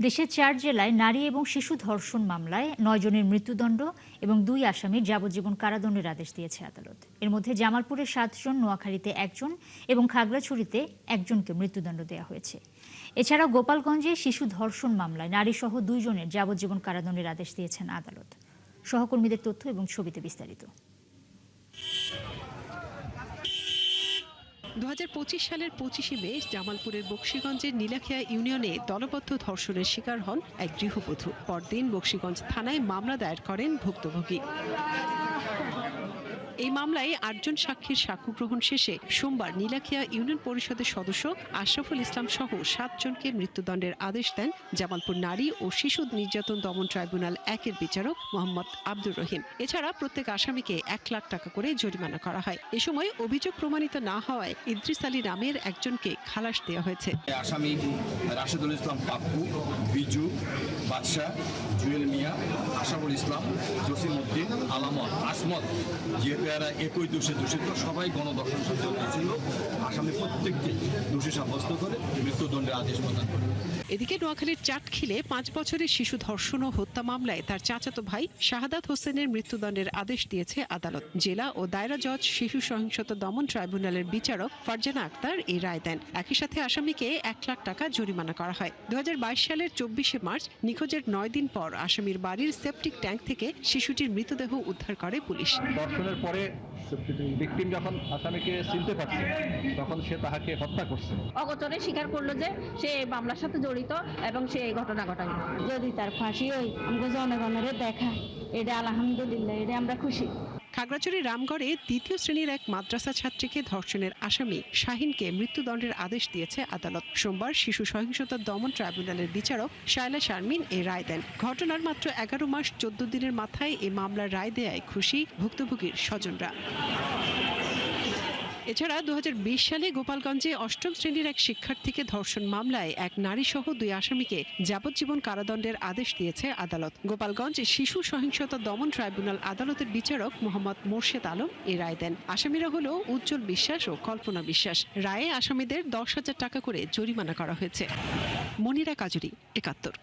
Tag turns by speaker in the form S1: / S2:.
S1: দেশের ৪ জেলায় নারী এবং শিশু ধর্ষণ মামলায় ৯ জনের মৃত্যুদণ্ড এবং ২ আসামির যাবজ্জীবন কারাদণ্ডের আদেশ দিয়েছে আদালত। এর মধ্যে জামালপুরে ৭ জন, নোয়াখালীতে ১ জন এবং খাগড়াছড়িতে ১ জনকে মৃত্যুদণ্ড দেওয়া হয়েছে। এছাড়াও গোপালগঞ্জে শিশু ধর্ষণ মামলায় নারীসহ ২ জনের যাবজ্জীবন কারাদণ্ডের আদেশ দিয়েছেন আদালত। সহকর্মীদের তথ্য এবং ছবিতে বিস্তারিত।
S2: ২০২৫ সালের ২৫শে মে জামালপুরের বকশীগঞ্জের নীলাখিয়া ইউনিয়নে দলবদ্ধ ধর্ষণের শিকার হন এক গৃহবধূ। পরদিন বকশীগঞ্জ থানায় মামলা দায়ের করেন ভুক্তভোগী। এই মামলায় ৮ জন সাক্ষীর সাক্ষ্য গ্রহণ শেষে সোমবার নীলাখিয়া ইউনিয়ন পরিষদের সদস্য আশরাফুল ইসলাম সহ ৭ জনকে মৃত্যুদণ্ডের আদেশ দেন জামালপুর নারী ও শিশু নির্যাতন দমন ট্রাইব্যুনাল ১-এর বিচারক মোহাম্মদ আব্দুর রহিম। এছাড়া প্রত্যেক আসামিকে ১ লাখ টাকা করে জরিমানা করা হয়। এ সময় অভিযোগ প্রমাণিত না হওয়ায় ইদ্রিস আলী নামের একজনকে খালাস দেওয়া হয়েছে।
S3: আসামি রাশেদুল ইসলাম পাপ্পু, বিজু, বাদশাহ, জুয়েল মিয়া, আশরাফুল ইসলাম, জসিমউদ্দিন, আলামত, আসমত, যেহেতু এরা একই দোষে দূষিত, সবাই গণধর্ষণ সাথে ছিল। আসামি প্রত্যেককে দোষী সাব্যস্ত করে মৃত্যুদণ্ডের আদেশ প্রদান করে।
S2: এদিকে নোয়াখালীর চাটখিলে ৫ বছরের শিশু ধর্ষণ ও হত্যা মামলায় তার চাচাতো ভাই শাহাদাত হোসেনের মৃত্যুদণ্ডের আদেশ দিয়েছে আদালত। জেলা ও দায়রা জজ শিশু সহিংসতা দমন ট্রাইব্যুনালের বিচারক ফারজানা আক্তার এই রায় দেন। একই সাথে আসামিকে ১ লাখ টাকা জরিমানা করা হয়। ২০২২ সালের ২৪শে মার্চ নিখোঁজের ৯ দিন পর আসামির বাড়ির সেপটিক ট্যাঙ্ক থেকে শিশুটির মৃতদেহ উদ্ধার করে পুলিশ।
S4: ধর্ষণের পরে ভিকটিম যখন আসামিকে চিনতে পারছে তখন সে তাহাকে হত্যা করছে।
S5: অগোচরে স্বীকার করলো যে সে মামলার সাথে জড়িত এবং সে এই ঘটনা ঘটায়। যদি তার ফাঁসি হয় আমাকে জনগণের দেখা, এটা আলহামদুলিল্লাহ, এটা আমরা খুশি।
S2: খাগড়াছড়ির রামগড়ে ২য় শ্রেণীর এক মাদ্রাসা ছাত্রীকে ধর্ষণের আসামি শাহিনকে মৃত্যুদণ্ডের আদেশ দিয়েছে আদালত। সোমবার শিশু সহিংসতা দমন ট্রাইব্যুনালের বিচারক শায়লা শারমিন এই রায় দেন। ঘটনার মাত্র ১১ মাস ১৪ দিনের মাথায় এই মামলার রায় দেয়ায় খুশি ভুক্তভোগীর স্বজনরা। এছাড়া ২০২০ সালে গোপালগঞ্জে ৮ম শ্রেণীর এক শিক্ষার্থীকে ধর্ষণ মামলায় এক নারীসহ ২ আসামিকে যাবজ্জীবন কারাদণ্ডের আদেশ দিয়েছে আদালত। গোপালগঞ্জ শিশু সহিংসতা দমন ট্রাইব্যুনাল আদালতের বিচারক মোহাম্মদ মোর্শেদ আলম এই রায় দেন। আসামিরা হল উজ্জ্বল বিশ্বাস ও কল্পনা বিশ্বাস। রায়ে আসামিদের ১০,০০০ টাকা করে জরিমানা করা হয়েছে। মনিরা কাজুরি, ৭১।